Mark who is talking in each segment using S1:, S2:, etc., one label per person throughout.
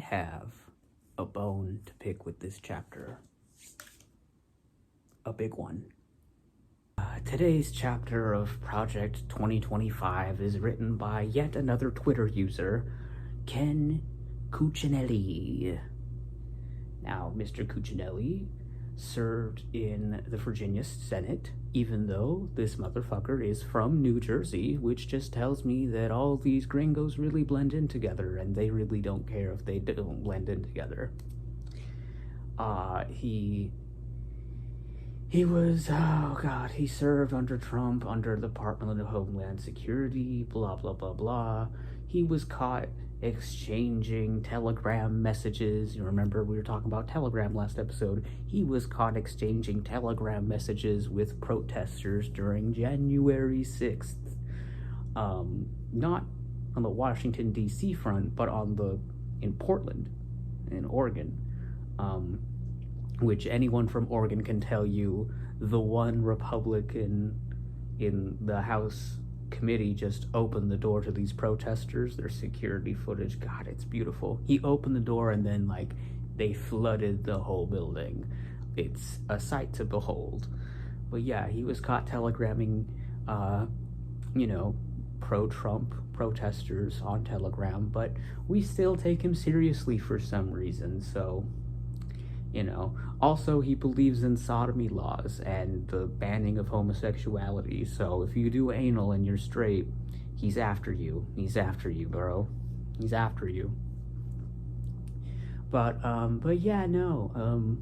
S1: have a bone to pick with this chapter. A big one. Today's chapter of Project 2025 is written by yet another Twitter user, Ken Cuccinelli. Now, Mr. Cuccinelli served in the Virginia Senate, even though this motherfucker is from New Jersey, which just tells me that all these gringos really blend in together, and they really don't care if they don't blend in together. He was, he served under Trump, under the Department of Homeland Security, blah, blah, blah, blah. He was caught exchanging Telegram messages. You remember we were talking about Telegram last episode. He was caught exchanging Telegram messages with protesters during January 6th. Not on the Washington, D.C. front, but in Portland, in Oregon. Which anyone from Oregon can tell you, the one Republican in the House committee just opened the door to these protesters. Their security footage, God, it's beautiful. He opened the door and then, they flooded the whole building. It's a sight to behold. But yeah, he was caught telegramming, pro-Trump protesters on Telegram, but we still take him seriously for some reason, so... Also, he believes in sodomy laws and the banning of homosexuality, so if you do anal and you're straight, he's after you. He's after you, bro. He's after you. But yeah, no,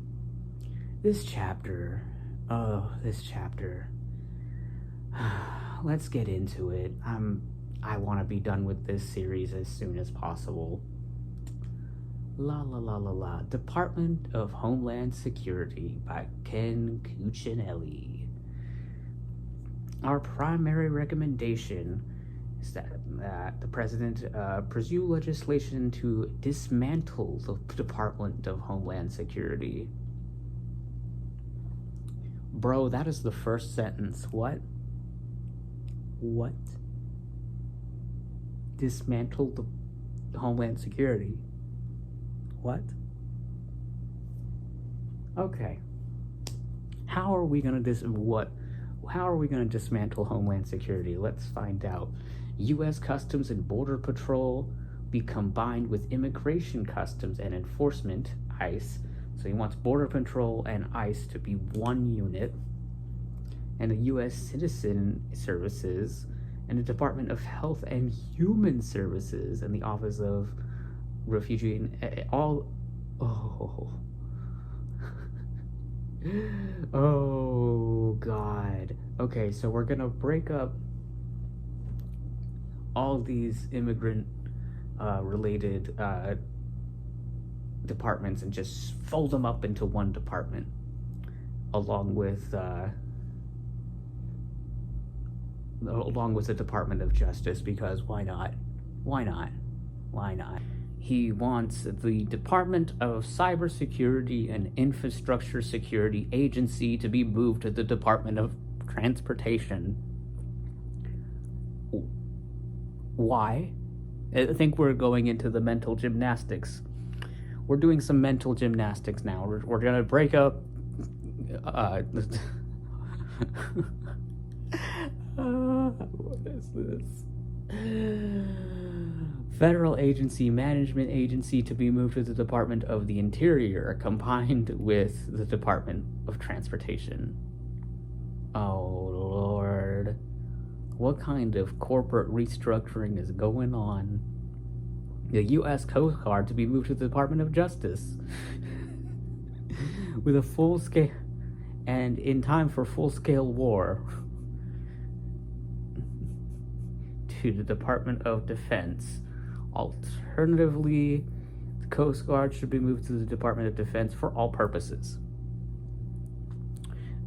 S1: this chapter, let's get into it. I want to be done with this series as soon as possible. Department of Homeland Security by Ken Cuccinelli. Our primary recommendation is that the president pursue legislation to dismantle the Department of Homeland Security. Bro, that is the first sentence. What? Dismantle the Homeland Security. What? Okay. How are we gonna dismantle Homeland Security? Let's find out. U.S. Customs and Border Patrol be combined with Immigration Customs and Enforcement, ICE. So he wants Border Patrol and ICE to be one unit. And the U.S. Citizen Services and the Department of Health and Human Services and the Office of Refugee and all. Oh God. Okay, so we're gonna break up all these immigrant related departments and just fold them up into one department, along with the Department of Justice, because why not? He wants the Department of Cybersecurity and Infrastructure Security Agency to be moved to the Department of Transportation. Why? I think we're going into the mental gymnastics. We're doing some mental gymnastics now. We're gonna break up what is this? Federal Agency Management Agency to be moved to the Department of the Interior, combined with the Department of Transportation. Oh, Lord. What kind of corporate restructuring is going on? The U.S. Coast Guard to be moved to the Department of Justice. With a full-scale... and in time for full-scale war. To the Department of Defense. Alternatively, the Coast Guard should be moved to the Department of Defense for all purposes.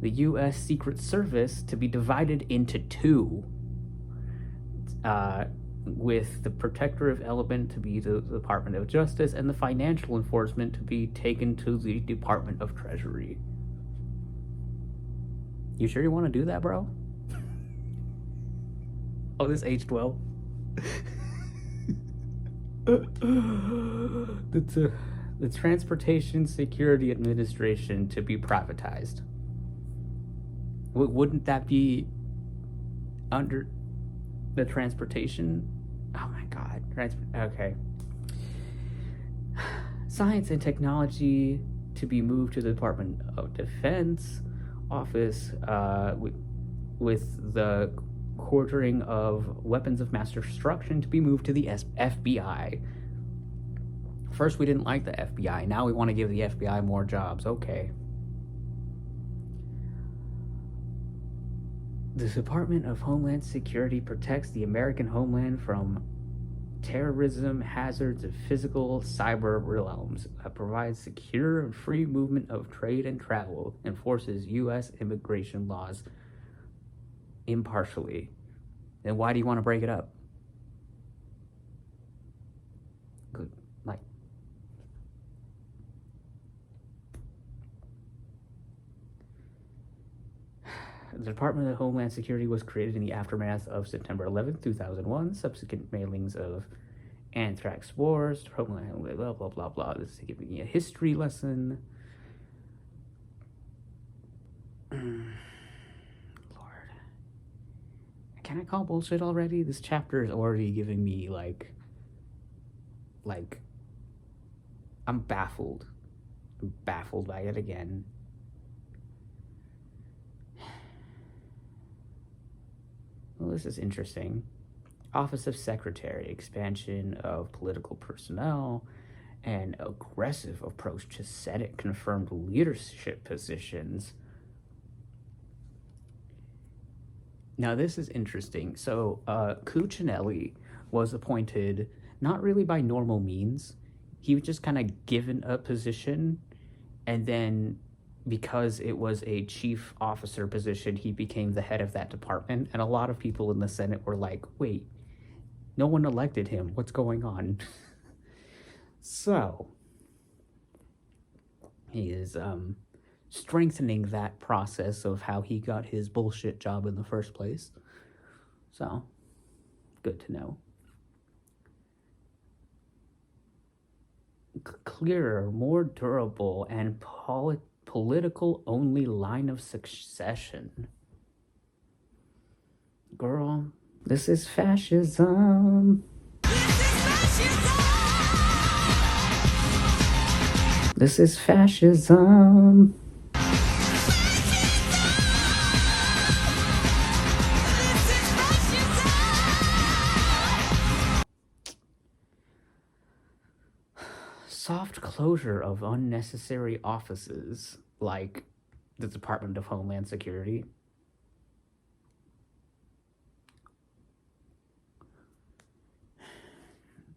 S1: The U.S. Secret Service to be divided into two, with the protective element to be the Department of Justice and the financial enforcement to be taken to the Department of Treasury. You sure you want to do that, bro? Oh, this aged well. the Transportation Security Administration to be privatized. Wouldn't that be under the transportation? Oh my god. Okay. Science and Technology to be moved to the Department of Defense office with the quartering of weapons of mass destruction to be moved to the FBI. First, we didn't like the FBI. Now we want to give the FBI more jobs. Okay. The Department of Homeland Security protects the American homeland from terrorism, hazards of physical, cyber realms, provides secure and free movement of trade and travel, enforces U.S. immigration laws impartially. Then why do you want to break it up? Good. Like, the Department of Homeland Security was created in the aftermath of September 11th, 2001, subsequent mailings of anthrax wars, Homeland, blah, blah, blah, blah. This is giving me a history lesson. Lord. Can I call bullshit already? This chapter is already giving me, like, I'm baffled. I'm baffled by it again. Well, this is interesting. Office of Secretary, expansion of political personnel, and aggressive approach to Senate confirmed leadership positions. Now, this is interesting. So, Cuccinelli was appointed not really by normal means. He was just kind of given a position, and then because it was a chief officer position, he became the head of that department. And a lot of people in the Senate were like, wait, no one elected him. What's going on? So, he is strengthening that process of how he got his bullshit job in the first place. So, good to know. Clearer, more durable, and political-only line of succession. Girl, this is fascism. This is fascism. Soft closure of unnecessary offices like the Department of Homeland Security.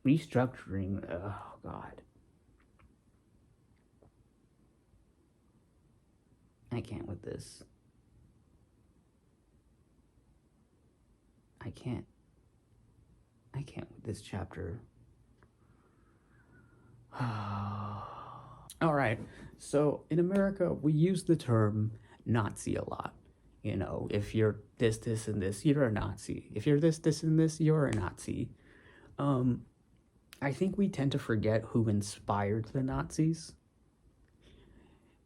S1: Restructuring, oh God. I can't with this. I can't with this chapter. All right, so in America, we use the term Nazi a lot. You know, if you're this, this, and this, you're a Nazi. If you're this, this, and this, you're a Nazi. I think we tend to forget who inspired the Nazis.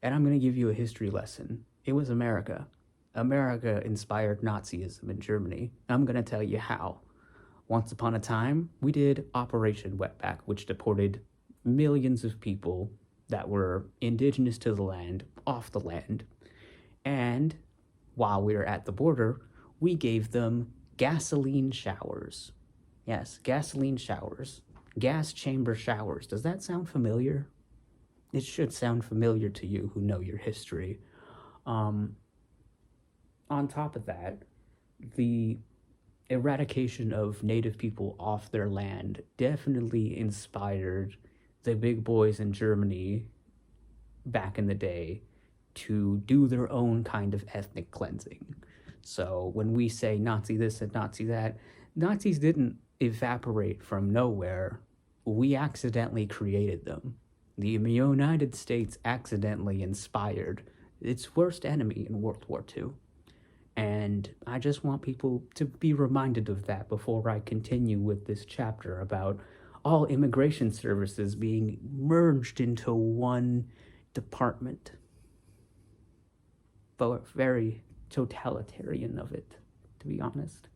S1: And I'm going to give you a history lesson. It was America. America inspired Nazism in Germany. I'm going to tell you how. Once upon a time, we did Operation Wetback, which deported millions of people that were indigenous to the land off the land. And while we were at the border, we gave them gasoline showers. Yes, gasoline showers. Gas chamber showers. Does that sound familiar? It should sound familiar to you who know your history. On top of that, the eradication of native people off their land definitely inspired the big boys in Germany back in the day to do their own kind of ethnic cleansing. So when we say Nazi this and Nazi that, Nazis didn't evaporate from nowhere. We accidentally created them. The United States accidentally inspired its worst enemy in World War II. And I just want people to be reminded of that before I continue with this chapter about all immigration services being merged into one department. But very totalitarian of it, to be honest.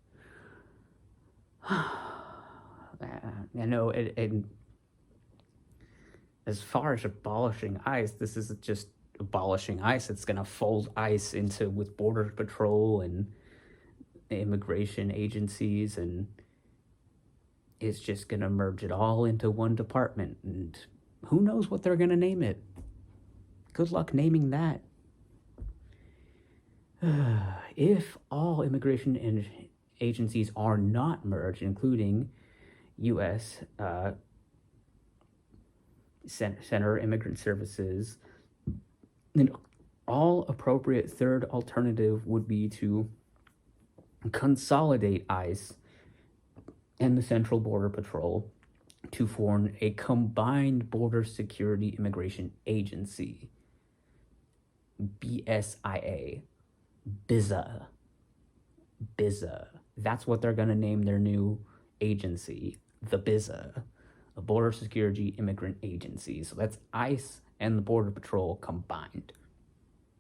S1: I know, and as far as abolishing ICE, this isn't just abolishing ICE. It's going to fold ICE into with Border Patrol and immigration agencies, and it's just going to merge it all into one department. And who knows what they're going to name it? Good luck naming that. If all immigration agencies are not merged, including U.S. Center Immigrant Services, then all appropriate third alternative would be to consolidate ICE and the Central Border Patrol to form a combined border security immigration agency, BSIA. BIZA. That's what they're going to name their new agency, the BIZA, a Border Security Immigrant Agency. So that's ICE and the Border Patrol combined.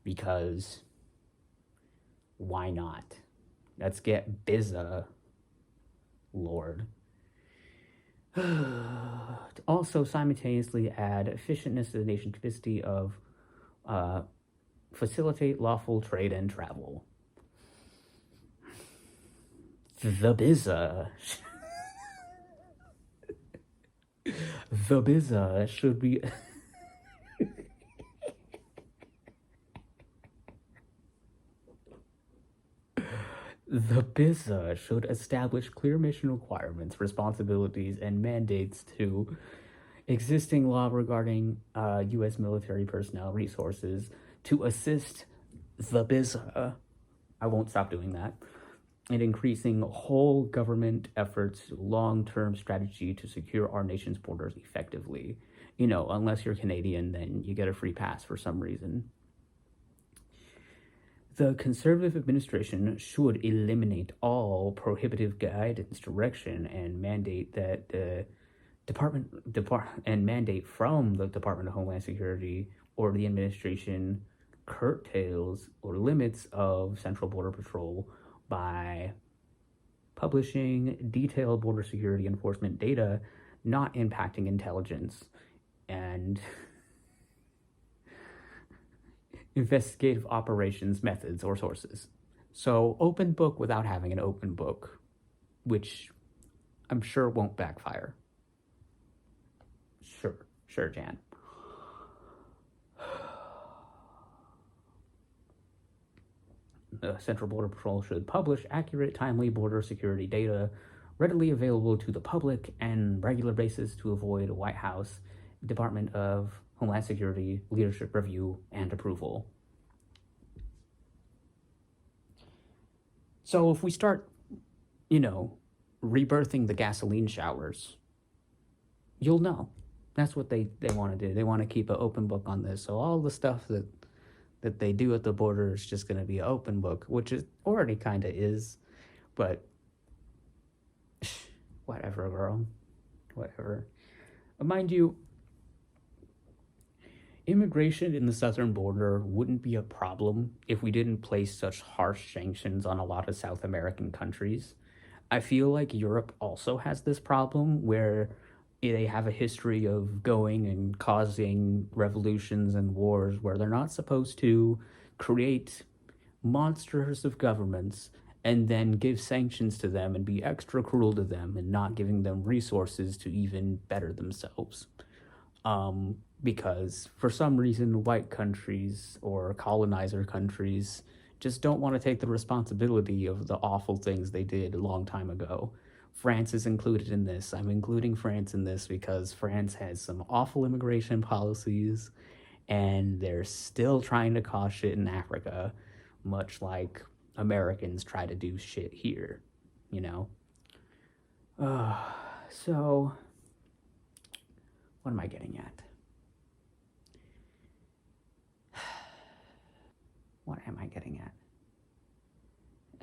S1: Because why not? Let's get BIZA, Lord. Also simultaneously add efficientness to the nation's capacity of facilitate lawful trade and travel. The BIZA. The BIZA should be... The BIZA should establish clear mission requirements, responsibilities, and mandates to existing law regarding U.S. military personnel resources to assist the BIZA. I won't stop doing that. And increasing whole government efforts, long-term strategy to secure our nation's borders effectively. You know, unless you're Canadian, then you get a free pass for some reason. The Conservative administration should eliminate all prohibitive guidance, direction, and mandate that the mandate from the Department of Homeland Security or the administration curtails or limits of Central Border Patrol by publishing detailed border security enforcement data not impacting intelligence and investigative operations methods or sources. So open book without having an open book, which I'm sure won't backfire. Sure, Jan. The Central Border Patrol should publish accurate, timely border security data readily available to the public and regular basis to avoid White House, Department of Homeland Security, leadership review, and approval. So if we start, rebirthing the gasoline showers, you'll know. That's what they want to do. They want to keep an open book on this. So all the stuff that they do at the border is just going to be an open book, which it already kind of is, but whatever, girl. Whatever. Mind you, immigration in the southern border wouldn't be a problem if we didn't place such harsh sanctions on a lot of South American countries. I feel like Europe also has this problem where they have a history of going and causing revolutions and wars where they're not supposed to create monsters of governments and then give sanctions to them and be extra cruel to them and not giving them resources to even better themselves. Because for some reason, white countries or colonizer countries just don't want to take the responsibility of the awful things they did a long time ago. France is included in this. I'm including France in this because France has some awful immigration policies and they're still trying to cause shit in Africa, much like Americans try to do shit here, So, what am I getting at? What am I getting at?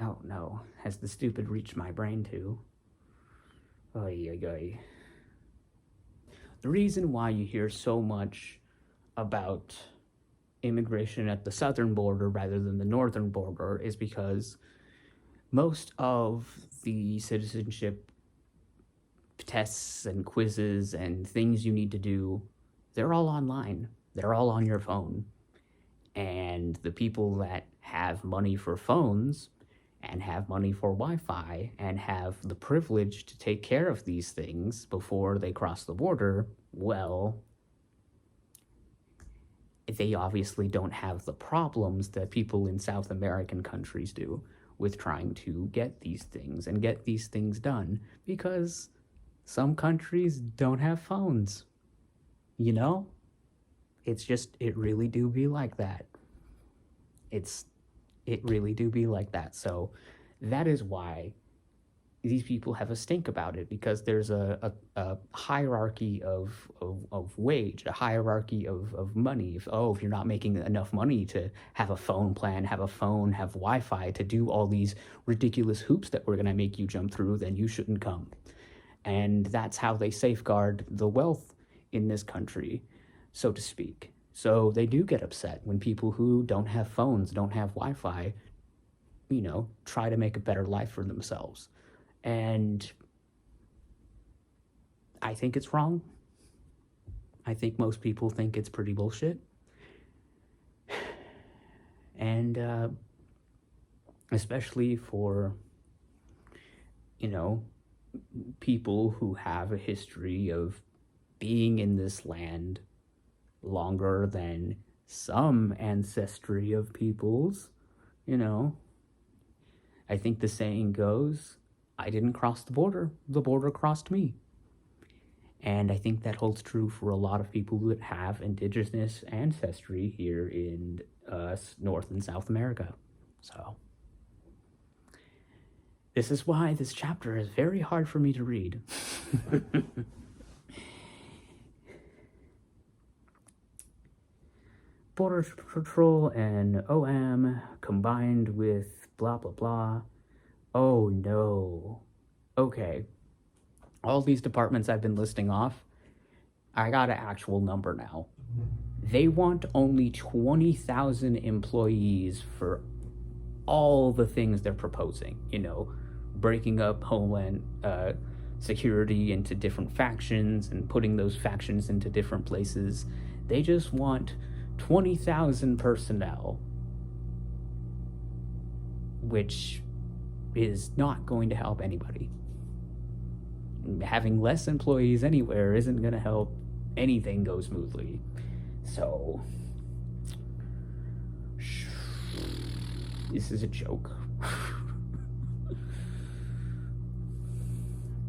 S1: Oh no, has the stupid reached my brain too? Oy, oy, oy. The reason why you hear so much about immigration at the southern border rather than the northern border is because most of the citizenship tests and quizzes and things you need to do, they're all online. They're all on your phone. And the people that have money for phones and have money for Wi-Fi and have the privilege to take care of these things before they cross the border, well, they obviously don't have the problems that people in South American countries do with trying to get these things and get these things done, because some countries don't have phones. You know? It really do be like that. It really do be like that. So that is why these people have a stink about it, because there's a hierarchy of wage, a hierarchy of money. If you're not making enough money to have a phone plan, have a phone, have Wi-Fi, to do all these ridiculous hoops that we're going to make you jump through, then you shouldn't come. And that's how they safeguard the wealth in this country, so to speak. So they do get upset when people who don't have phones, don't have Wi-Fi, try to make a better life for themselves. And I think it's wrong. I think most people think it's pretty bullshit. And especially for, people who have a history of being in this land longer than some ancestry of peoples, I think the saying goes, I didn't cross the border crossed me. And I think that holds true for a lot of people that have indigenous ancestry here in North and South America. So this is why this chapter is very hard for me to read. Border Patrol and OM combined with blah, blah, blah. Oh, no. Okay. All these departments I've been listing off, I got an actual number now. They want only 20,000 employees for all the things they're proposing. Breaking up Homeland Security into different factions and putting those factions into different places. They just want 20,000 personnel, which is not going to help anybody. Having less employees anywhere isn't going to help anything go smoothly. So, this is a joke.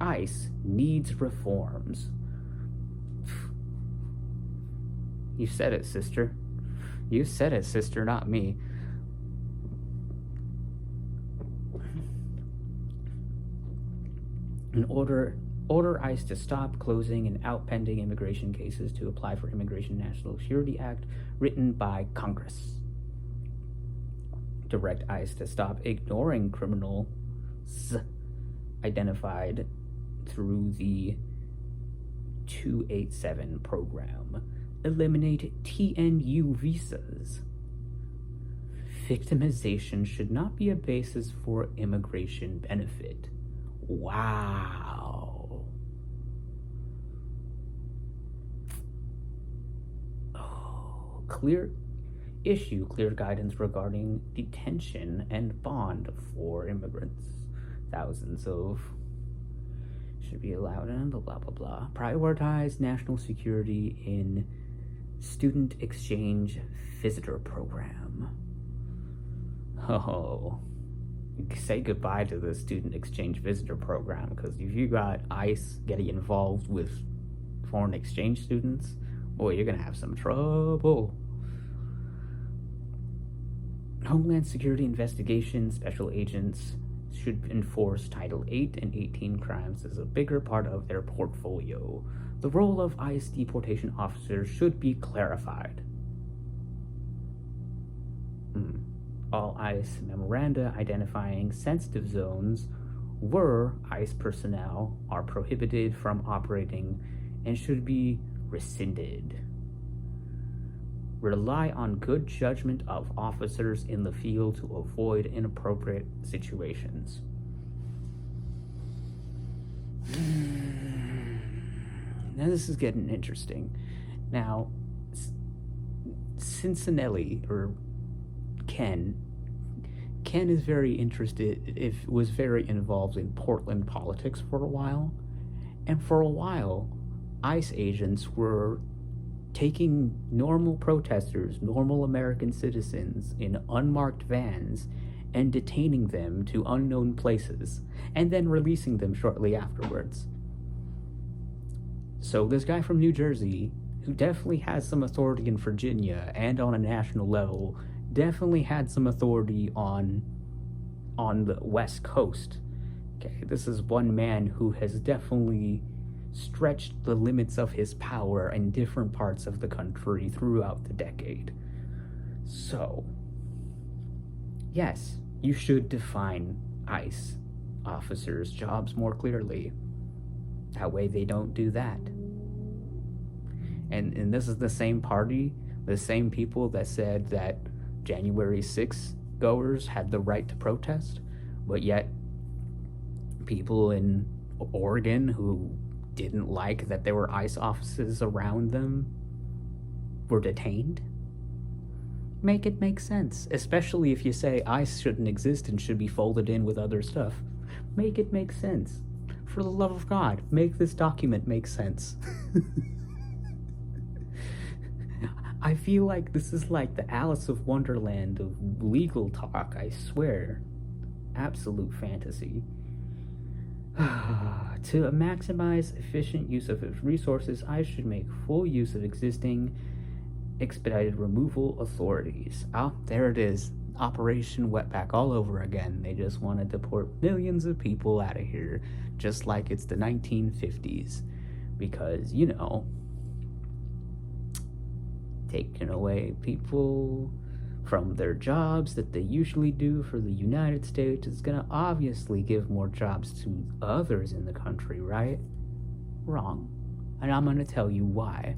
S1: ICE needs reforms. You said it, sister. You said it, sister, not me. An order ICE to stop closing and out pending immigration cases to apply for Immigration National Security Act, written by Congress. Direct ICE to stop ignoring criminals identified through the 287 program. Eliminate TNU visas. Victimization should not be a basis for immigration benefit. Wow. Oh, clear guidance regarding detention and bond for immigrants. Thousands of should be allowed and blah, blah, blah. Prioritize national security in student exchange visitor program. Oh, say goodbye to the student exchange visitor program, because if you got ICE getting involved with foreign exchange students, boy, you're gonna have some trouble. Homeland Security investigation special agents should enforce Title 8 and 18 crimes as a bigger part of their portfolio. The role of ICE deportation officers should be clarified. All ICE memoranda identifying sensitive zones where ICE personnel are prohibited from operating and should be rescinded. Rely on good judgment of officers in the field to avoid inappropriate situations. Now this is getting interesting. Now, Cincinnati, or Ken is very interested, was very involved in Portland politics for a while. And for a while, ICE agents were taking normal protesters, normal American citizens, in unmarked vans and detaining them to unknown places, and then releasing them shortly afterwards. So this guy from New Jersey, who definitely has some authority in Virginia and on a national level, definitely had some authority on the West Coast. Okay, this is one man who has definitely stretched the limits of his power in different parts of the country throughout the decade. So, yes, you should define ICE officers' jobs more clearly. That way they don't do that. And this is the same party, the same people that said that January 6th goers had the right to protest, but yet people in Oregon who didn't like that there were ICE officers around them were detained. Make it make sense, especially if you say ICE shouldn't exist and should be folded in with other stuff. Make it make sense. For the love of God, make this document make sense. I feel like this is like the Alice of Wonderland of legal talk, I swear. Absolute fantasy. To maximize efficient use of its resources, I should make full use of existing expedited removal authorities. Ah, there it is. Operation Wetback all over again. They just want to deport millions of people out of here, just like it's the 1950s. Because, you know, taking away people from their jobs that they usually do for the United States is going to obviously give more jobs to others in the country, right? Wrong. And I'm going to tell you why.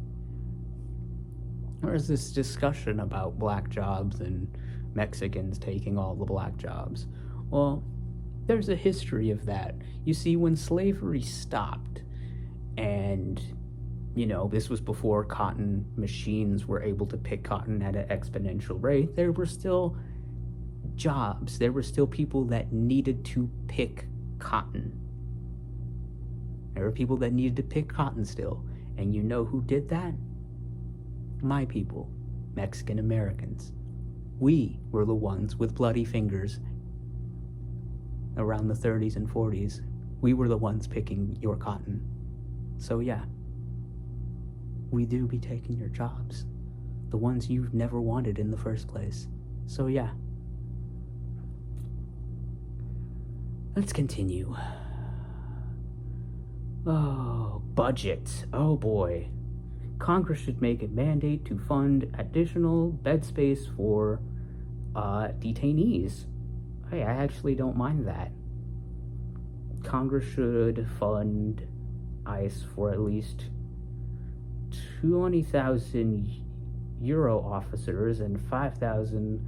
S1: There's this discussion about black jobs and Mexicans taking all the black jobs. Well, there's a history of that. You see, when slavery stopped, and, you know, this was before cotton machines were able to pick cotton at an exponential rate, there were still jobs. There were still people that needed to pick cotton. There were people that needed to pick cotton still. And you know who did that? My people, Mexican Americans. We were the ones with bloody fingers around the 30s and 40s. We were the ones picking your cotton. So yeah, we do be taking your jobs, the ones you've never wanted in the first place. So yeah, let's continue. Oh, budget. Oh boy. Congress should make a mandate to fund additional bed space for detainees. Hey, I actually don't mind that. Congress should fund ICE for at least 20,000 Euro officers and 5,000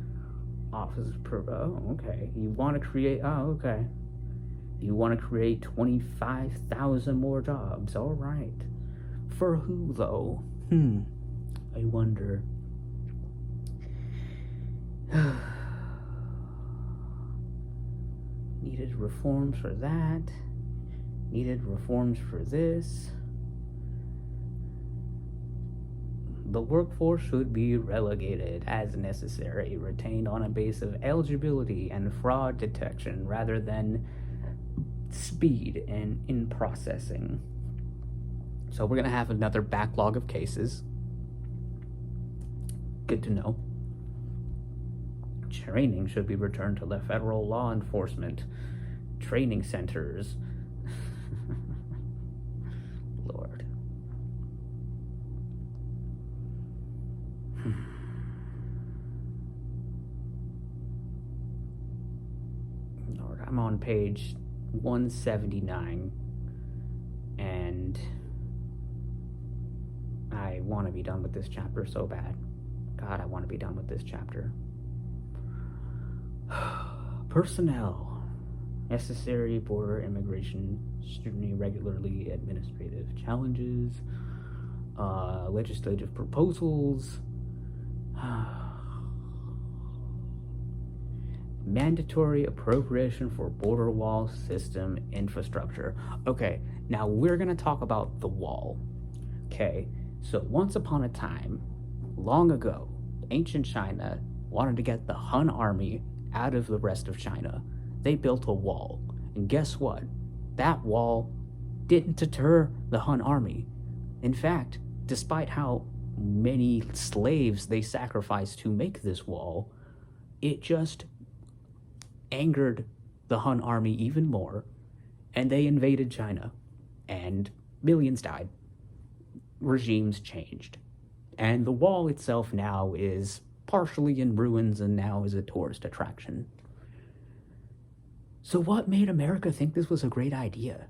S1: officers per... Oh, okay. You want to create... Oh, okay. You want to create 25,000 more jobs. All right. For who, though? I wonder. Needed reforms for that. Needed reforms for this. The workforce should be relegated as necessary, retained on a base of eligibility and fraud detection rather than speed and in processing. So we're going to have another backlog of cases. Good to know. Training should be returned to the federal law enforcement training centers. Lord. Lord, I'm on page 179, and I want to be done with this chapter so bad. God, I want to be done with this chapter. Personnel. Necessary border immigration scrutiny, regularly administrative challenges, legislative proposals, mandatory appropriation for border wall system infrastructure. Okay, now we're going to talk about the wall. Okay, so once upon a time, long ago, ancient China wanted to get the Han army out of the rest of China. They built a wall. And guess what? That wall didn't deter the Han army. In fact, despite how many slaves they sacrificed to make this wall, it just angered the Han army even more, and they invaded China, and millions died. Regimes changed. And the wall itself now is partially in ruins and now is a tourist attraction. So what made America think this was a great idea?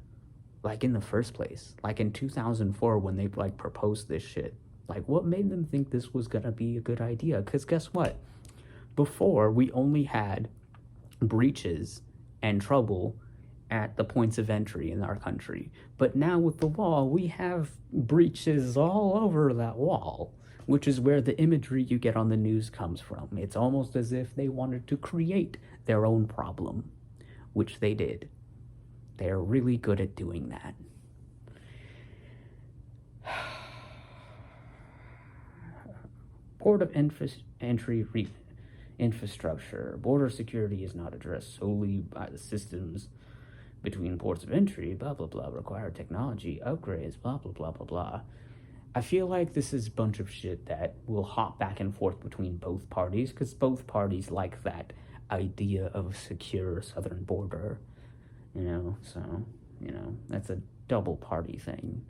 S1: Like in the first place, like in 2004 when they like proposed this shit. Like what made them think this was gonna be a good idea? Because guess what? Before, we only had breaches and trouble at the points of entry in our country. But now with the wall, we have breaches all over that wall, which is where the imagery you get on the news comes from. It's almost as if they wanted to create their own problem, which they did. They're really good at doing that. Port of entry infrastructure. Border security is not addressed solely by the systems between ports of entry, blah, blah, blah, require technology, upgrades, blah, blah, blah, blah, blah. I feel like this is a bunch of shit that will hop back and forth between both parties, because both parties like that idea of a secure southern border, so, that's a double party thing.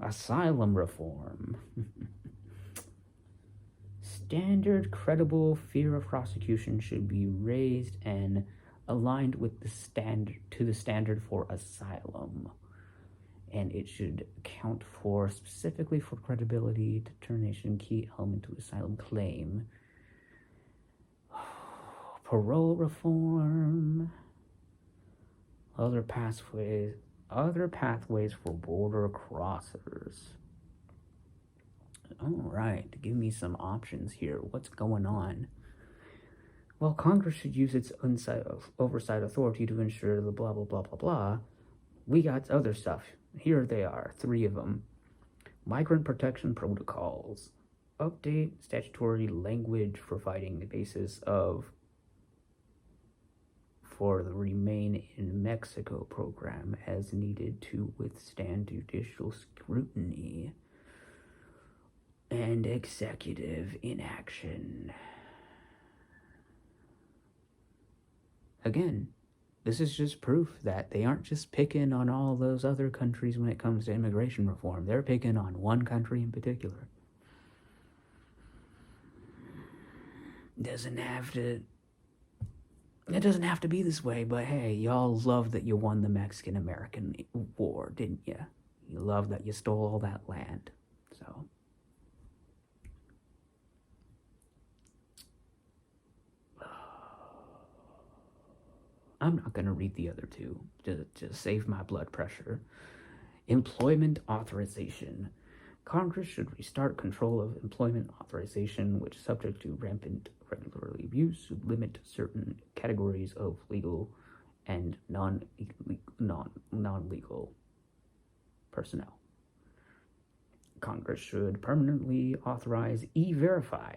S1: Asylum reform. Standard, credible fear of prosecution should be raised and aligned with the standard for asylum. And it should account for specifically for credibility, determination, key element to asylum claim. Parole reform. Other pathways for border crossers. All right, give me some options here. What's going on? Well, Congress should use its oversight authority to ensure the blah, blah, blah, blah, blah. We got other stuff. Here they are, 3 of them. Migrant protection protocols. Update statutory language providing the basis for the Remain in Mexico program as needed to withstand judicial scrutiny and executive inaction. Again, this is just proof that they aren't just picking on all those other countries when it comes to immigration reform. They're picking on one country in particular. It doesn't have to be this way, but hey, y'all love that you won the Mexican-American War, didn't you? You love that you stole all that land, so. I'm not going to read the other 2 to save my blood pressure. Employment authorization. Congress should restart control of employment authorization, which is subject to rampant regulatory abuse, to limit certain categories of legal and non-legal personnel. Congress should permanently authorize E-Verify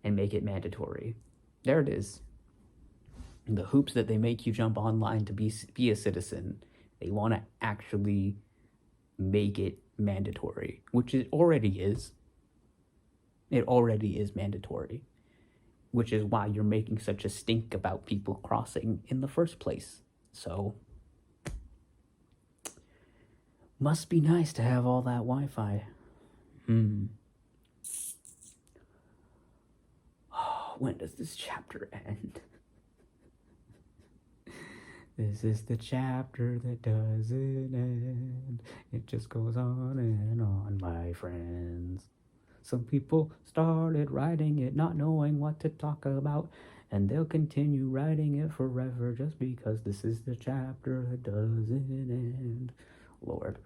S1: and make it mandatory. There it is. The hoops that they make you jump online to be a citizen, they want to actually make it mandatory, which it already is. It already is mandatory, which is why you're making such a stink about people crossing in the first place. So, must be nice to have all that Wi-Fi. Oh, when does this chapter end? This is the chapter that doesn't end. It just goes on and on, my friends. Some people started writing it not knowing what to talk about, and they'll continue writing it forever just because this is the chapter that doesn't end. Lord.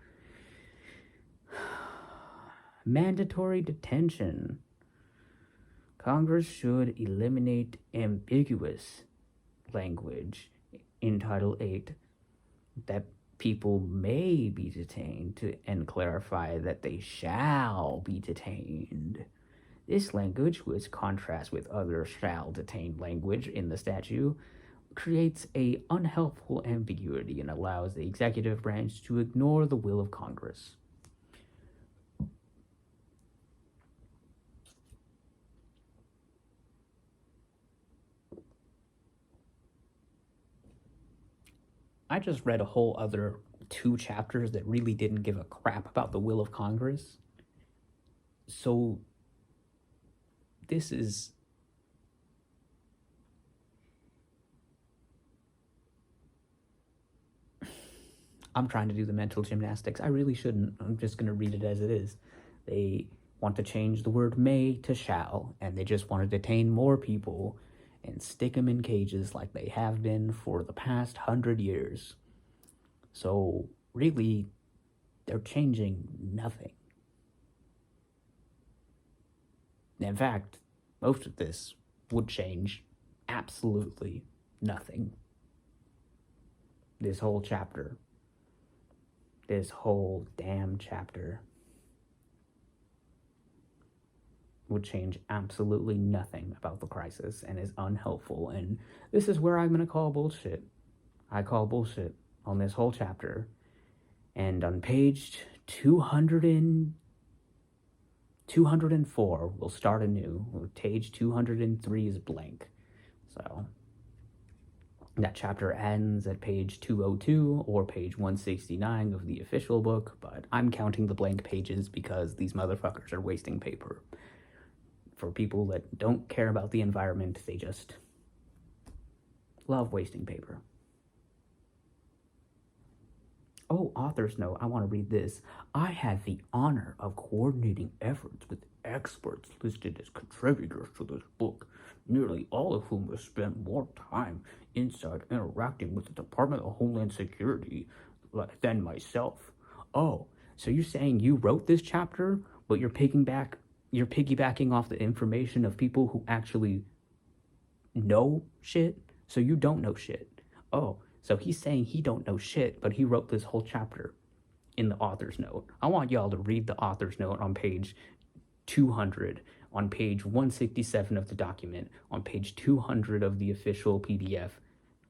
S1: Mandatory detention. Congress should eliminate ambiguous language in Title 8 that people may be detained and clarify that they shall be detained. This language, which contrasts with other shall detain language in the statute, creates a unhelpful ambiguity and allows the executive branch to ignore the will of Congress. I just read a whole other 2 chapters that really didn't give a crap about the will of Congress. So this is I'm trying to do the mental gymnastics. I really shouldn't. I'm just going to read it as it is. They want to change the word may to shall, and they just want to detain more people and stick them in cages like they have been for the past 100 years. So really, they're changing nothing. In fact, most of this would change absolutely nothing. This whole chapter. This whole damn chapter would change absolutely nothing about the crisis and is unhelpful. And this is where I'm going to call bullshit. I call bullshit on this whole chapter. And on page 204, we'll start anew. Page 203 is blank. So that chapter ends at page 202 or page 169 of the official book, but I'm counting the blank pages because these motherfuckers are wasting paper. For people that don't care about the environment, they just love wasting paper. Oh, author's note, I want to read this. I had the honor of coordinating efforts with experts listed as contributors to this book, nearly all of whom have spent more time inside interacting with the Department of Homeland Security than myself. Oh, so you're saying you wrote this chapter, but you're piggybacking off the information of people who actually know shit, so you don't know shit. Oh, so he's saying he don't know shit, but he wrote this whole chapter in the author's note. I want y'all to read the author's note on page 200, on page 167 of the document, on page 200 of the official PDF.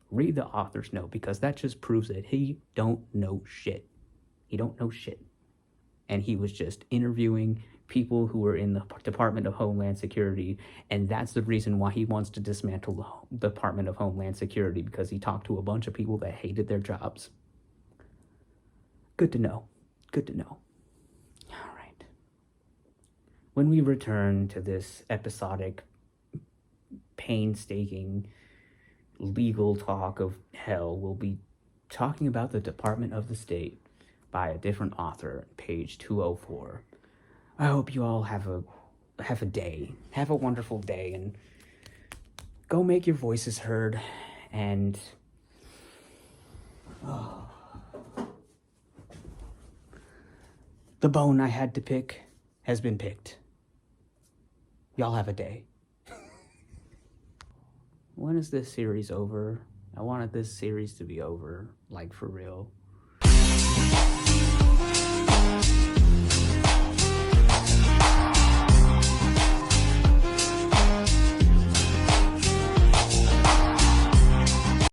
S1: Read the author's note, because that just proves that he don't know shit. He don't know shit. And he was just interviewing people who were in the Department of Homeland Security, and that's the reason why he wants to dismantle the Department of Homeland Security, because he talked to a bunch of people that hated their jobs. Good to know. Good to know. All right. When we return to this episodic, painstaking, legal talk of hell, we'll be talking about the Department of the State by a different author, page 204. I hope you all have a day, have a wonderful day, and go make your voices heard, and the bone I had to pick has been picked. Y'all have a day. When is this series over? I wanted this series to be over, like for real.